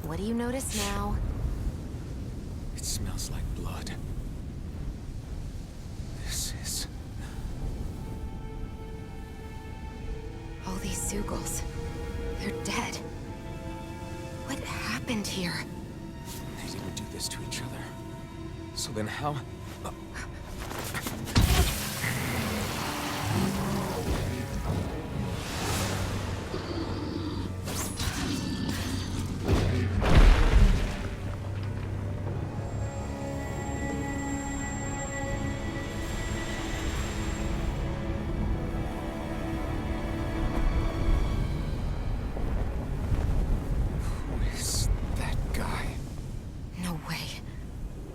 What do you notice now? It smells like blood. This is... All these Zeugles. They're dead. What happened here? They didn't do this to each other. So then how...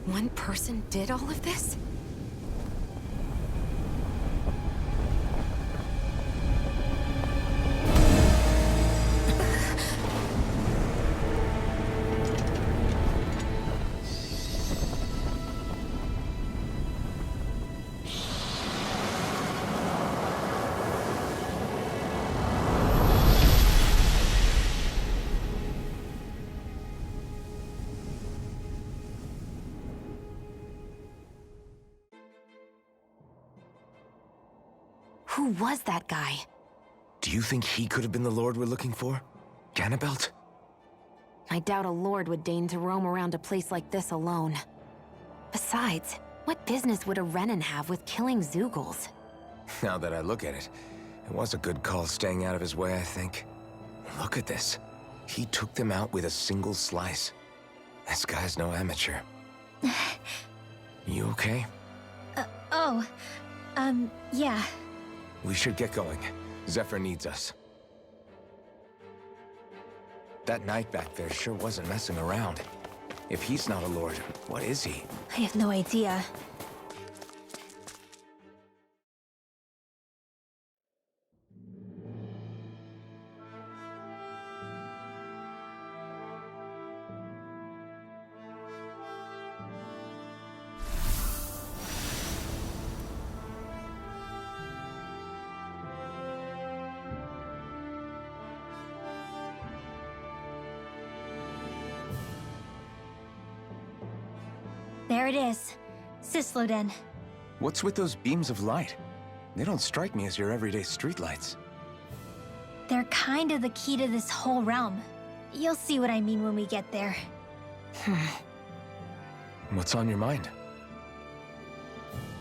One person did all of this? Who was that guy? Do you think he could have been the Lord we're looking for? Ganabelt? I doubt a lord would deign to roam around a place like this alone. Besides, what business would a Renan have with killing Zeugles? Now that I look at it, it was a good call staying out of his way, I think. Look at this. He took them out with a single slice. This guy's no amateur. You okay? Yeah. We should get going. Zephyr needs us. That knight back there sure wasn't messing around. If he's not a lord, what is he? I have no idea. There it is. Sisloden. What's with those beams of light? They don't strike me as your everyday streetlights. They're kind of the key to this whole realm. You'll see what I mean when we get there. What's on your mind?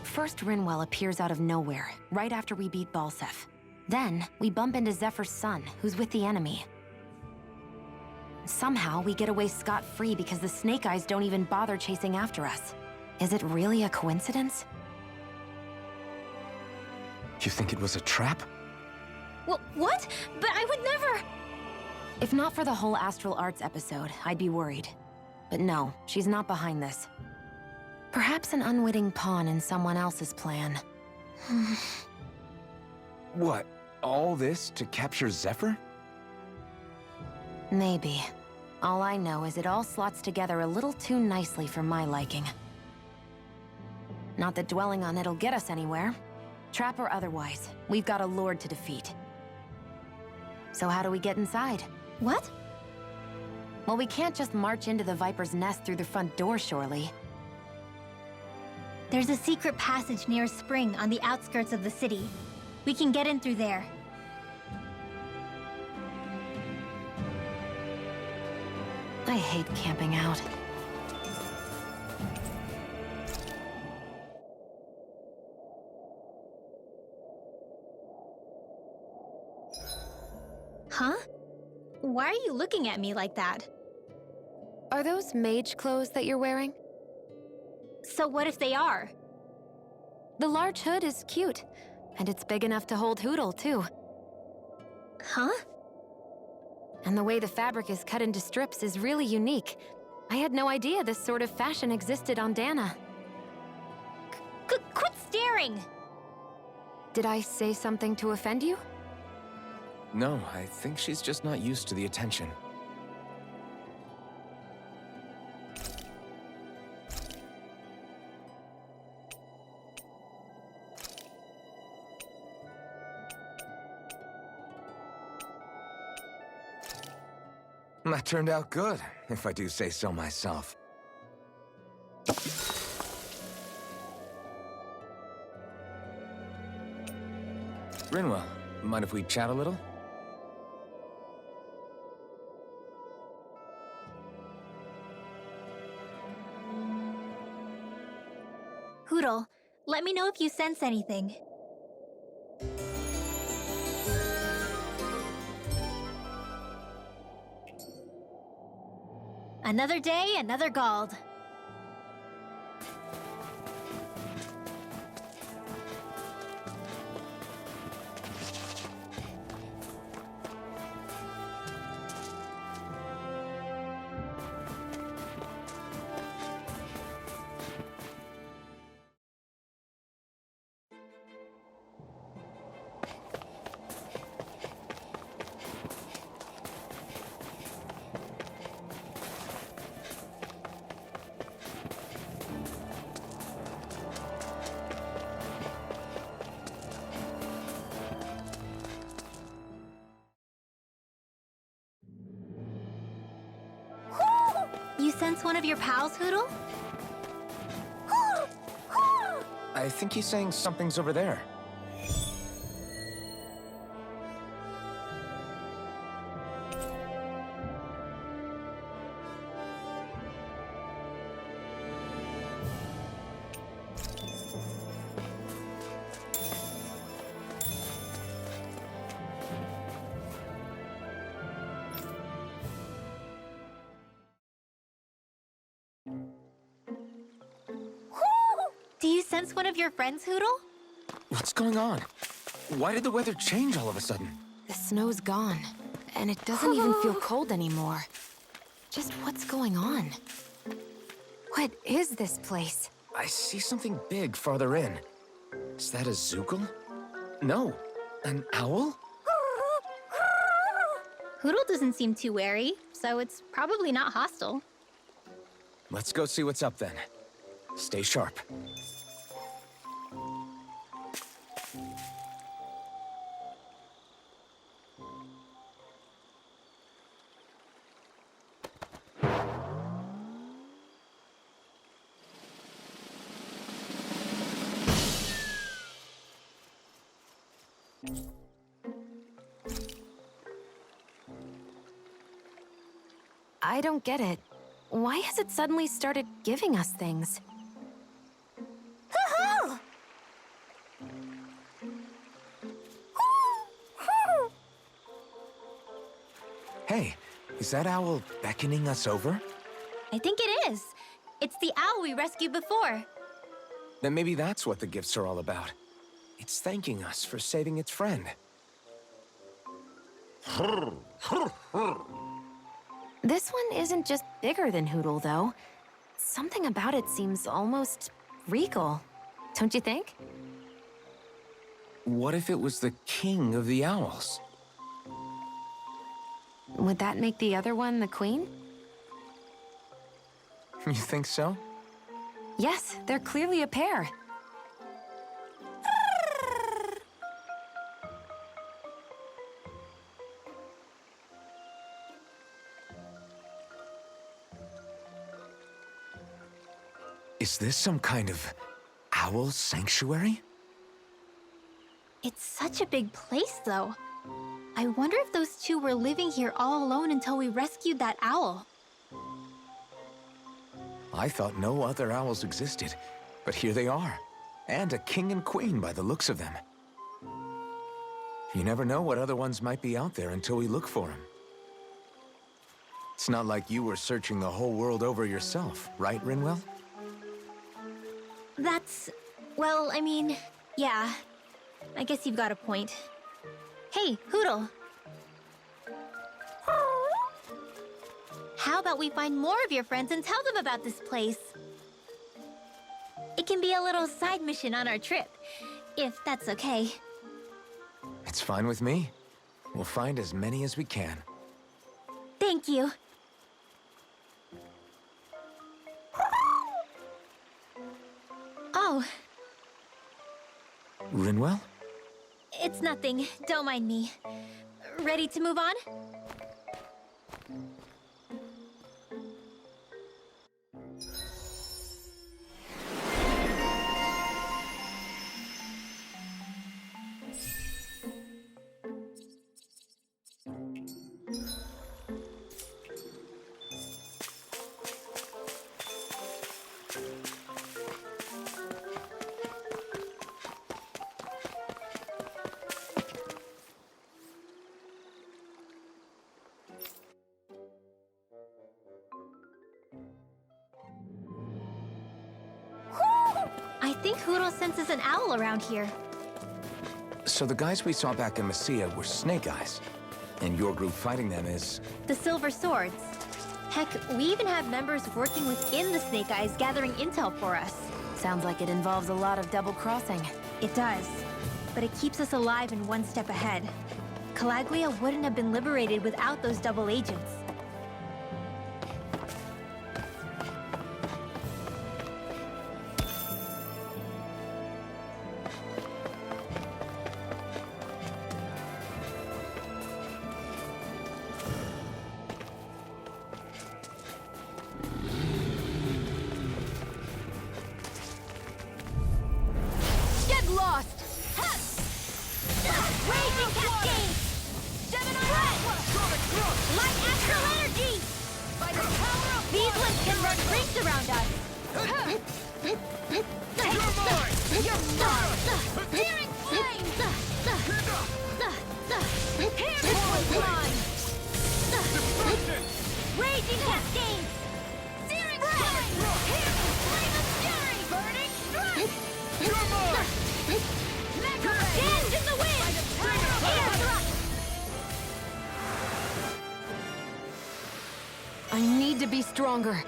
First, Rinwell appears out of nowhere, right after we beat Balseph. Then, we bump into Zephyr's son, who's with the enemy. Somehow, we get away scot-free because the Snake Eyes don't even bother chasing after us. Is it really a coincidence? You think it was a trap? What? But I would never... If not for the whole Astral Arts episode, I'd be worried. But no, she's not behind this. Perhaps an unwitting pawn in someone else's plan. What? All this to capture Zephyr? Maybe. All I know is it all slots together a little too nicely for my liking. Not that dwelling on it'll get us anywhere. Trap or otherwise, we've got a lord to defeat. So how do we get inside? What? Well, we can't just march into the Viper's nest through the front door, surely. There's a secret passage near a spring on the outskirts of the city. We can get in through there. I hate camping out. Huh? Why are you looking at me like that? Are those mage clothes that you're wearing? So what if they are? The large hood is cute. And it's big enough to hold Hootle, too. Huh? And the way the fabric is cut into strips is really unique. I had no idea this sort of fashion existed on Dahna. Quit staring! Did I say something to offend you? No, I think she's just not used to the attention. That turned out good, if I do say so myself. Rinwell, mind if we chat a little? Hootle, let me know if you sense anything. Another day, another Gald. You sense one of your pals, Hootle? I think he's saying something's over there. Do you sense one of your friends, Hootle? What's going on? Why did the weather change all of a sudden? The snow's gone, and it doesn't even feel cold anymore. Just what's going on? What is this place? I see something big farther in. Is that a Zookle? No, an owl? Hootle doesn't seem too wary, so it's probably not hostile. Let's go see what's up then. Stay sharp. I don't get it. Why has it suddenly started giving us things? Hey, is that owl beckoning us over? I think it is. It's the owl we rescued before. Then maybe that's what the gifts are all about. It's thanking us for saving its friend. This one isn't just bigger than Hootle, though. Something about it seems almost regal, don't you think? What if it was the king of the owls? Would that make the other one the queen? You think so? Yes, they're clearly a pair. Is this some kind of owl sanctuary? It's such a big place, though. I wonder if those two were living here all alone until we rescued that owl. I thought no other owls existed, but here they are. And a king and queen by the looks of them. You never know what other ones might be out there until we look for them. It's not like you were searching the whole world over yourself, right, Rinwell? That's... well, I mean, yeah. I guess you've got a point. Hey, Hoodle! How about we find more of your friends and tell them about this place? It can be a little side mission on our trip, if that's okay. It's fine with me. We'll find as many as we can. Thank you. Oh, Rinwell? it's nothing. Don't mind me. Ready to move on? I think Hoodle senses an owl around here. So the guys we saw back in Messia were Snake Eyes, and your group fighting them is... The Silver Swords. Heck, we even have members working within the Snake Eyes gathering intel for us. Sounds like it involves a lot of double-crossing. It does. But it keeps us alive and one step ahead. Calaglia wouldn't have been liberated without those double agents. I need to be stronger.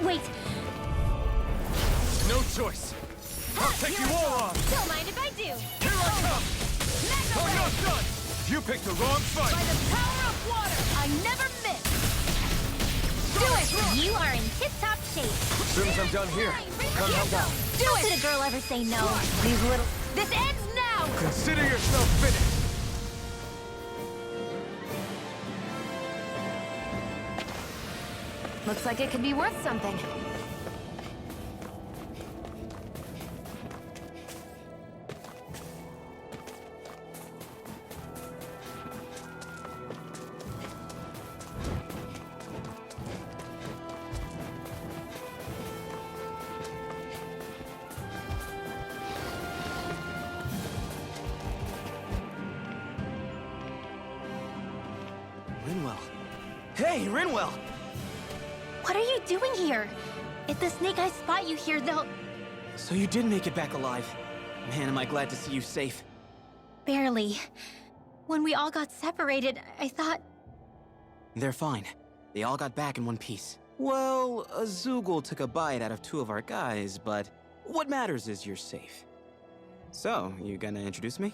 Wait! No choice! I'll take you all on! Don't mind if I do! Here I come! So you're done! You picked the wrong fight! By the power of water, I never miss! Do it! You are in tip-top shape! As soon as I'm done here, come help out. Do it! Did a girl ever say no? These little... This ends now! Consider yourself finished! Looks like it could be worth something. Rinwell. Hey, Rinwell! What are you doing here? If the Snake Eyes spot you here, they'll... So you did make it back alive. Man, am I glad to see you safe. Barely. When we all got separated, I thought... They're fine. They all got back in one piece. Well, a Zoogle took a bite out of 2 of our guys, but what matters is you're safe. So, you gonna introduce me?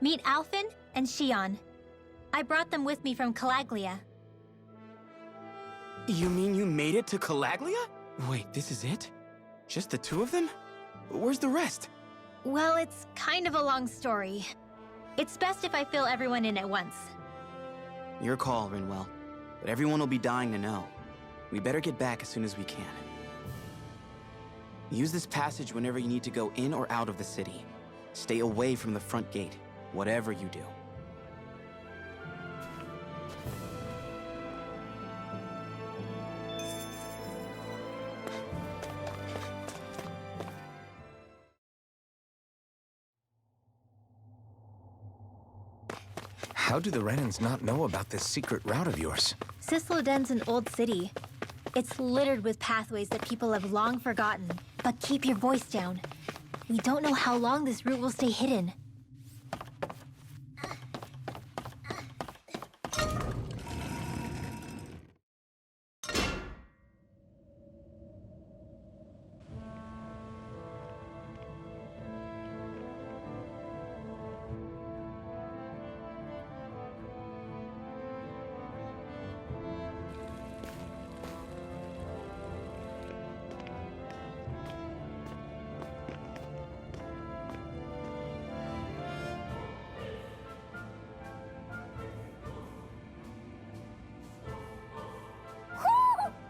Meet Alphen and Xion. I brought them with me from Calaglia. You mean you made it to Calaglia? Wait, this is it? Just the 2 of them? Where's the rest? Well, it's kind of a long story. It's best if I fill everyone in at once. Your call, Rinwell. But everyone will be dying to know. We better get back as soon as we can. Use this passage whenever you need to go in or out of the city. Stay away from the front gate, whatever you do. How do the Renans not know about this secret route of yours? Cisloden's an old city. It's littered with pathways that people have long forgotten. But keep your voice down. We don't know how long this route will stay hidden.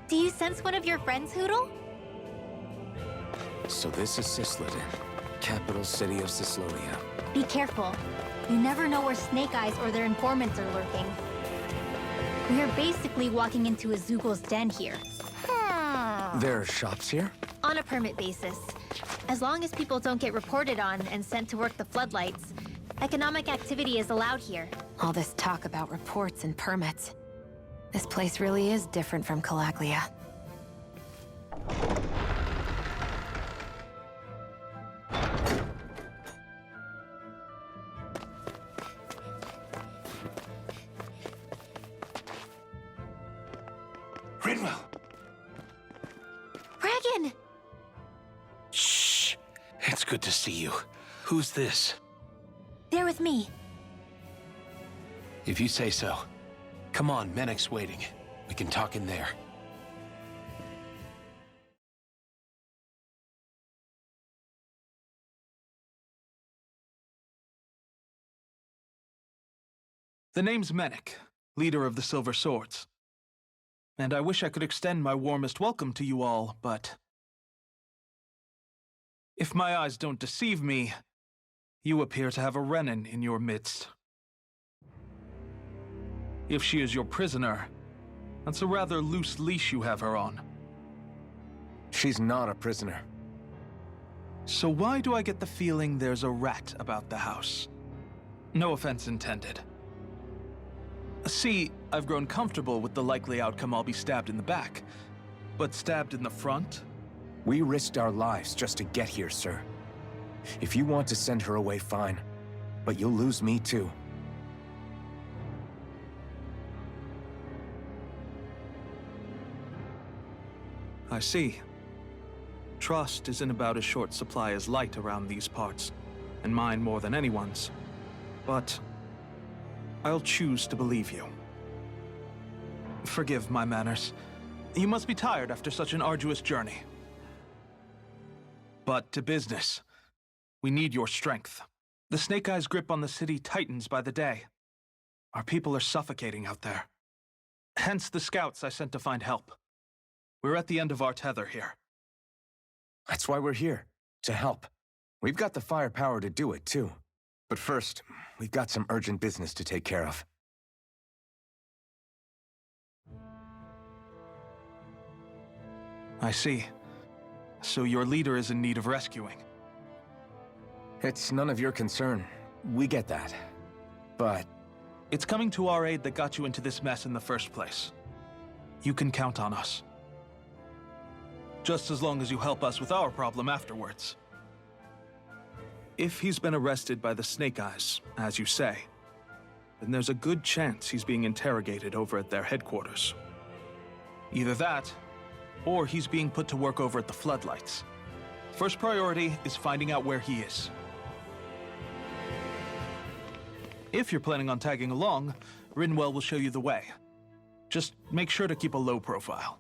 Do you sense one of your friends, Hootle? So this is Cisloden, capital city of Cislodia. Be careful. You never know where Snake Eyes or their informants are lurking. We are basically walking into a Zoogle's den here. There are shops here? On a permit basis. As long as people don't get reported on and sent to work the floodlights, economic activity is allowed here. All this talk about reports and permits. This place really is different from Calaglia. Rinwell! Dragon! Shh! It's good to see you. Who's this? They're with me. If you say so. Come on, Menek's waiting. We can talk in there. The name's Menek, leader of the Silver Swords. And I wish I could extend my warmest welcome to you all, but... if my eyes don't deceive me, you appear to have a Renan in your midst. If she is your prisoner, that's a rather loose leash you have her on. She's not a prisoner. So why do I get the feeling there's a rat about the house? No offense intended. See, I've grown comfortable with the likely outcome I'll be stabbed in the back. But stabbed in the front? We risked our lives just to get here, sir. If you want to send her away, fine. But you'll lose me too. I see. Trust is in about as short supply as light around these parts, and mine more than anyone's. But I'll choose to believe you. Forgive my manners. You must be tired after such an arduous journey. But to business. We need your strength. The Snake Eyes' grip on the city tightens by the day. Our people are suffocating out there. Hence the scouts I sent to find help. We're at the end of our tether here. That's why we're here, to help. We've got the firepower to do it, too. But first, we've got some urgent business to take care of. I see. So your leader is in need of rescuing. It's none of your concern. We get that. But... it's coming to our aid that got you into this mess in the first place. You can count on us. Just as long as you help us with our problem afterwards. If he's been arrested by the Snake Eyes, as you say, then there's a good chance he's being interrogated over at their headquarters. Either that, or he's being put to work over at the Floodlights. First priority is finding out where he is. If you're planning on tagging along, Rinwell will show you the way. Just make sure to keep a low profile.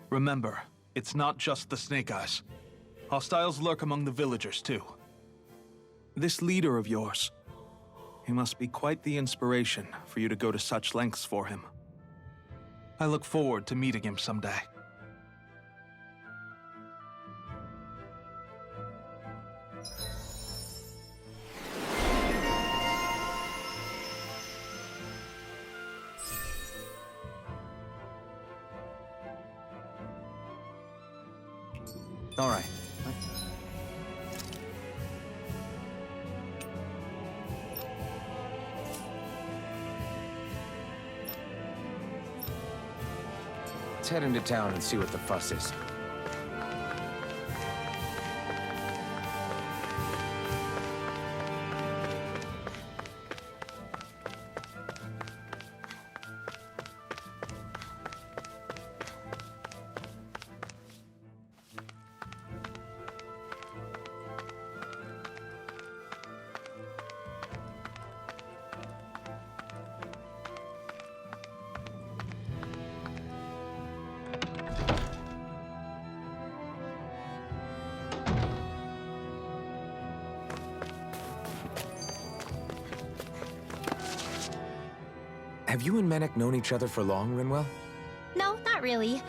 Remember, it's not just the Snake Eyes. Hostiles lurk among the villagers, too. This leader of yours, he must be quite the inspiration for you to go to such lengths for him. I look forward to meeting him someday. All right. Let's head into town and see what the fuss is. Have you and Menek known each other for long, Rinwell? No, not really.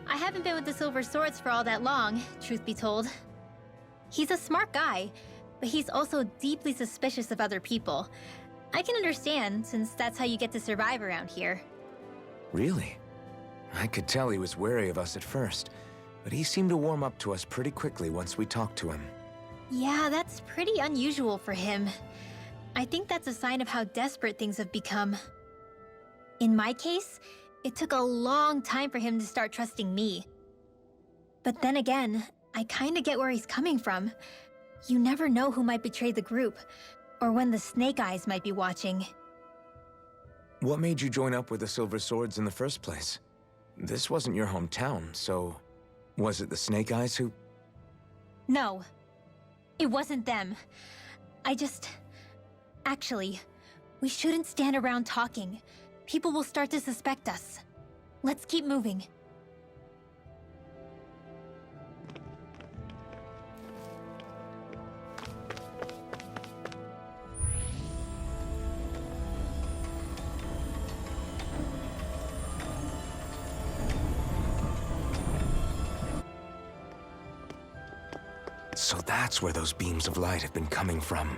I haven't been with the Silver Swords for all that long, truth be told. He's a smart guy, but he's also deeply suspicious of other people. I can understand, since that's how you get to survive around here. Really? I could tell he was wary of us at first, but he seemed to warm up to us pretty quickly once we talked to him. Yeah, that's pretty unusual for him. I think that's a sign of how desperate things have become. In my case, it took a long time for him to start trusting me. But then again, I kinda get where he's coming from. You never know who might betray the group, or when the Snake Eyes might be watching. What made you join up with the Silver Swords in the first place? This wasn't your hometown, so... was it the Snake Eyes who... No, it wasn't them. Actually, we shouldn't stand around talking. People will start to suspect us. Let's keep moving. So that's where those beams of light have been coming from.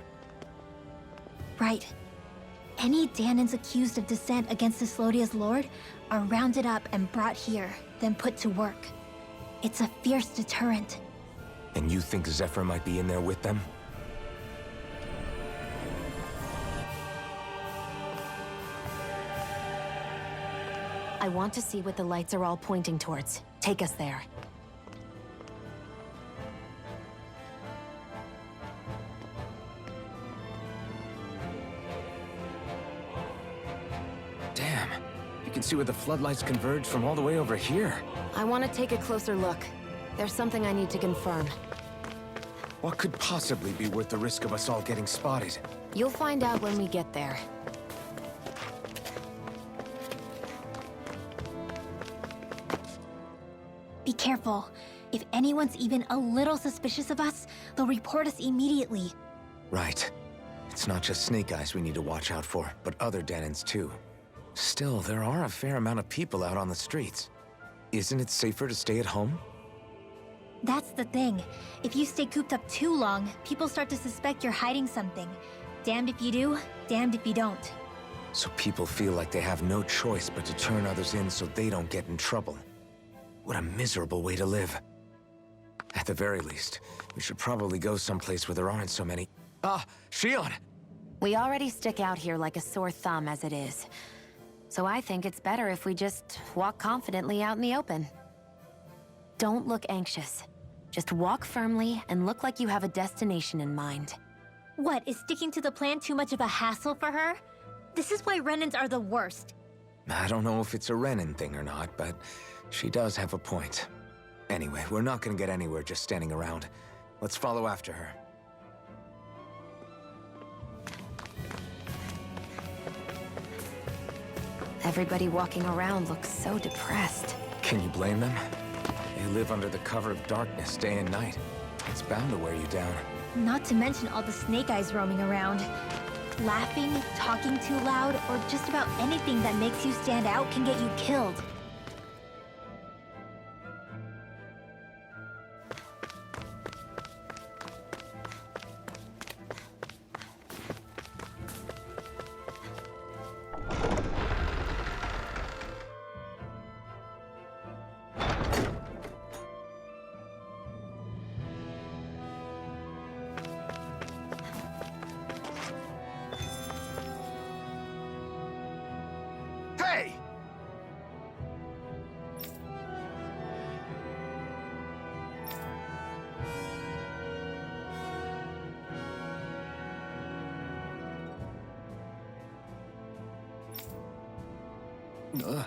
Right. Any Dahnans accused of dissent against Islodia's lord are rounded up and brought here, then put to work. It's a fierce deterrent. And you think Zephyr might be in there with them? I want to see what the lights are all pointing towards. Take us there. Damn. You can see where the floodlights converge from all the way over here. I want to take a closer look. There's something I need to confirm. What could possibly be worth the risk of us all getting spotted? You'll find out when we get there. Be careful. If anyone's even a little suspicious of us, they'll report us immediately. Right. It's not just Snake Eyes we need to watch out for, but other Dahnans too. Still, there are a fair amount of people out on the streets. Isn't it safer to stay at home? That's the thing. If you stay cooped up too long, people start to suspect you're hiding something. Damned if you do, damned if you don't. So people feel like they have no choice but to turn others in so they don't get in trouble. What a miserable way to live. At the very least, we should probably go someplace where there aren't so many... Ah, Shion! We already stick out here like a sore thumb as it is. So I think it's better if we just walk confidently out in the open. Don't look anxious. Just walk firmly and look like you have a destination in mind. What, is sticking to the plan too much of a hassle for her? This is why Renans are the worst. I don't know if it's a Renan thing or not, but she does have a point. Anyway, we're not gonna get anywhere just standing around. Let's follow after her. Everybody walking around looks so depressed. Can you blame them? They live under the cover of darkness day and night. It's bound to wear you down. Not to mention all the snake eyes roaming around. Laughing, talking too loud, or just about anything that makes you stand out can get you killed. Hey! Ugh.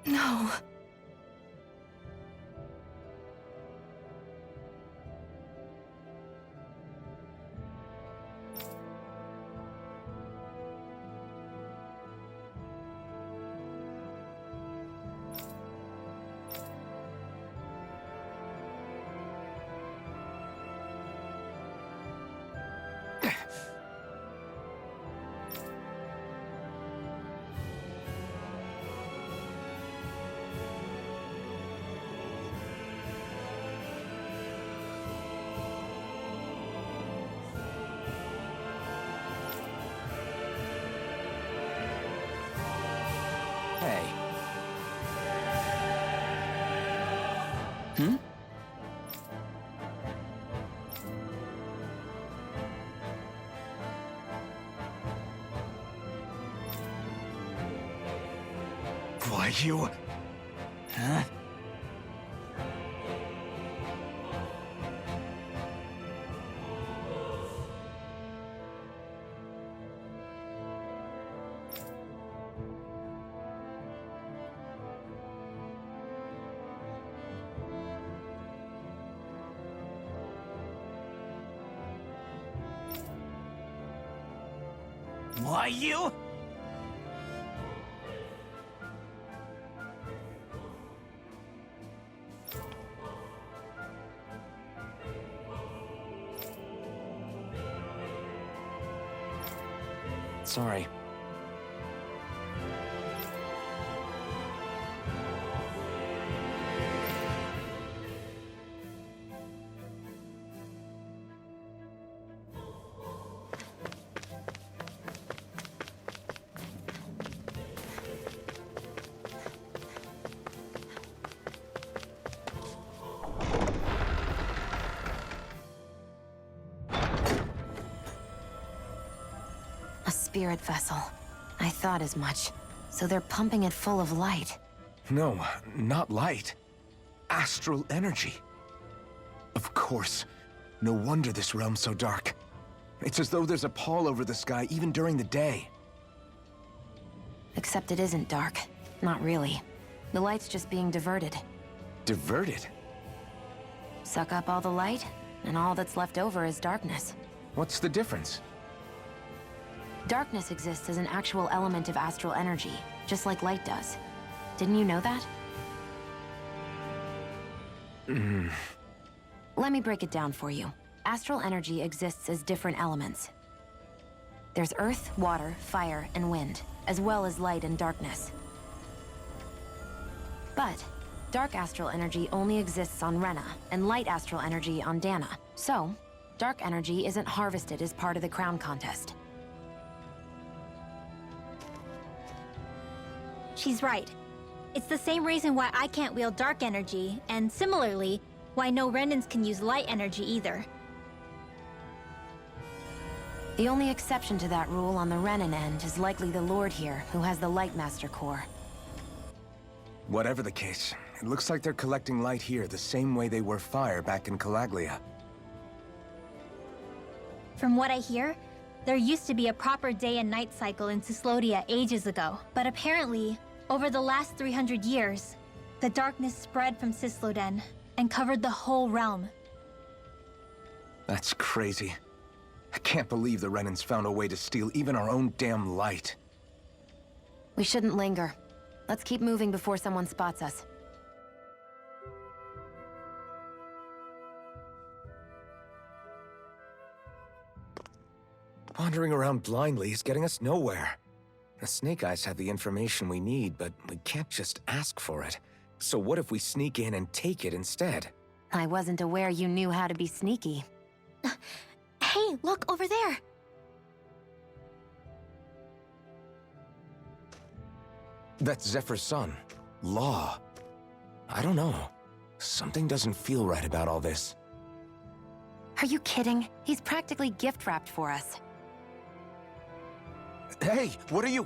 No. Hey. Hmm? Why, you... Huh? Why you? Sorry. A spirit vessel. I thought as much. So they're pumping it full of light. No, not light. Astral energy. Of course. No wonder this realm's so dark. It's as though there's a pall over the sky even during the day. Except it isn't dark. Not really. The light's just being diverted. Diverted? Suck up all the light, and all that's left over is darkness. What's the difference? Darkness exists as an actual element of astral energy, just like light does. Didn't you know that? Let me break it down for you. Astral energy exists as different elements. There's earth, water, fire, and wind, as well as light and darkness. But dark astral energy only exists on Rena, and light astral energy on Dahna. So, dark energy isn't harvested as part of the crown contest. She's right. It's the same reason why I can't wield dark energy, and similarly, why no Renans can use light energy either. The only exception to that rule on the Renan end is likely the Lord here, who has the Light Master core. Whatever the case, it looks like they're collecting light here the same way they were fire back in Calaglia. From what I hear, there used to be a proper day and night cycle in Cyslodia ages ago, but apparently, over the last 300 years, the darkness spread from Cysloden and covered the whole realm. That's crazy. I can't believe the Renans found a way to steal even our own damn light. We shouldn't linger. Let's keep moving before someone spots us. Wandering around blindly is getting us nowhere. The Snake Eyes have the information we need, but we can't just ask for it. So what if we sneak in and take it instead? I wasn't aware you knew how to be sneaky. Hey, look over there! That's Zephyr's son, Law. I don't know. Something doesn't feel right about all this. Are you kidding? He's practically gift-wrapped for us. Hey, what are you?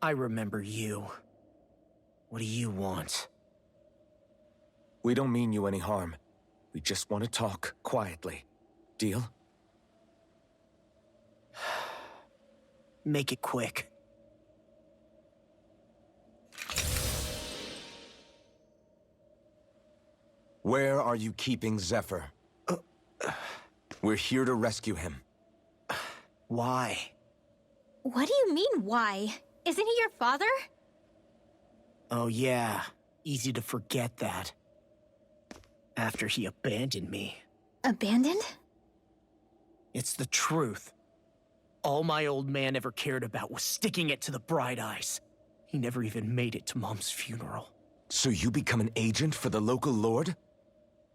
I remember you. What do you want? We don't mean you any harm. We just want to talk quietly. Deal? Make it quick. Where are you keeping Zephyr? We're here to rescue him. Why? What do you mean, why? Isn't he your father? Oh yeah, easy to forget that. After he abandoned me. Abandoned? It's the truth. All my old man ever cared about was sticking it to the Bright Eyes. He never even made it to Mom's funeral. So you become an agent for the local lord?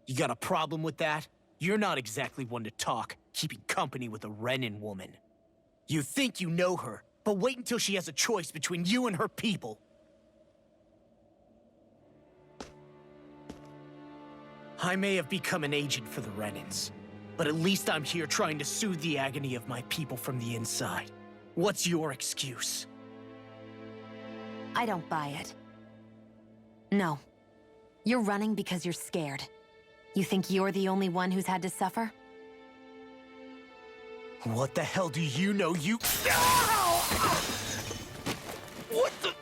You got a problem with that? You're not exactly one to talk, keeping company with a Renan woman. You think you know her, but wait until she has a choice between you and her people. I may have become an agent for the Renans, but at least I'm here trying to soothe the agony of my people from the inside. What's your excuse? I don't buy it. No. You're running because you're scared. You think you're the only one who's had to suffer? What the hell do you know, you— Ow! What the—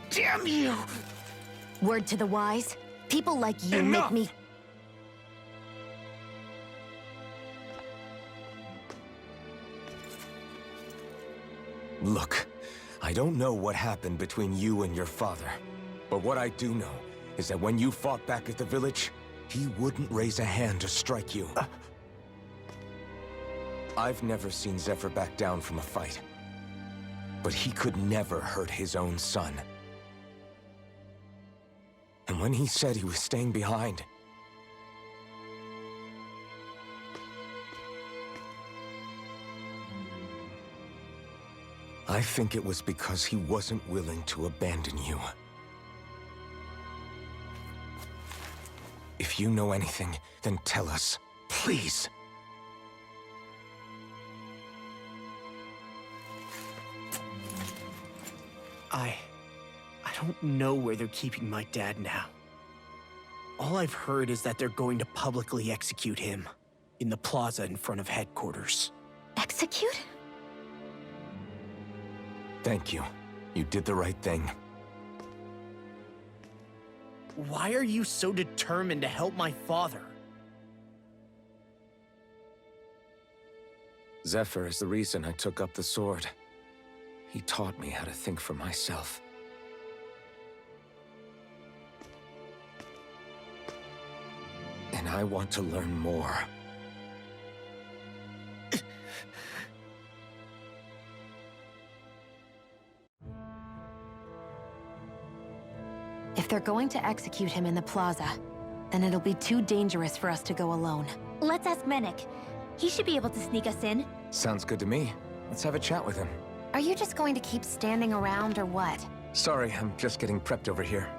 Damn you! Word to the wise, people like you Enough! make me— Look, I don't know what happened between you and your father. But what I do know is that when you fought back at the village, he wouldn't raise a hand to strike you. I've never seen Zephyr back down from a fight. But he could never hurt his own son. And when he said he was staying behind, I think it was because he wasn't willing to abandon you. If you know anything, then tell us, please. I don't know where they're keeping my dad now. All I've heard is that they're going to publicly execute him in the plaza in front of headquarters. Execute? Thank you. You did the right thing. Why are you so determined to help my father? Zephyr is the reason I took up the sword. He taught me how to think for myself. And I want to learn more. If they're going to execute him in the plaza, then it'll be too dangerous for us to go alone. Let's ask Menek. He should be able to sneak us in. Sounds good to me. Let's have a chat with him. Are you just going to keep standing around or what? Sorry, I'm just getting prepped over here.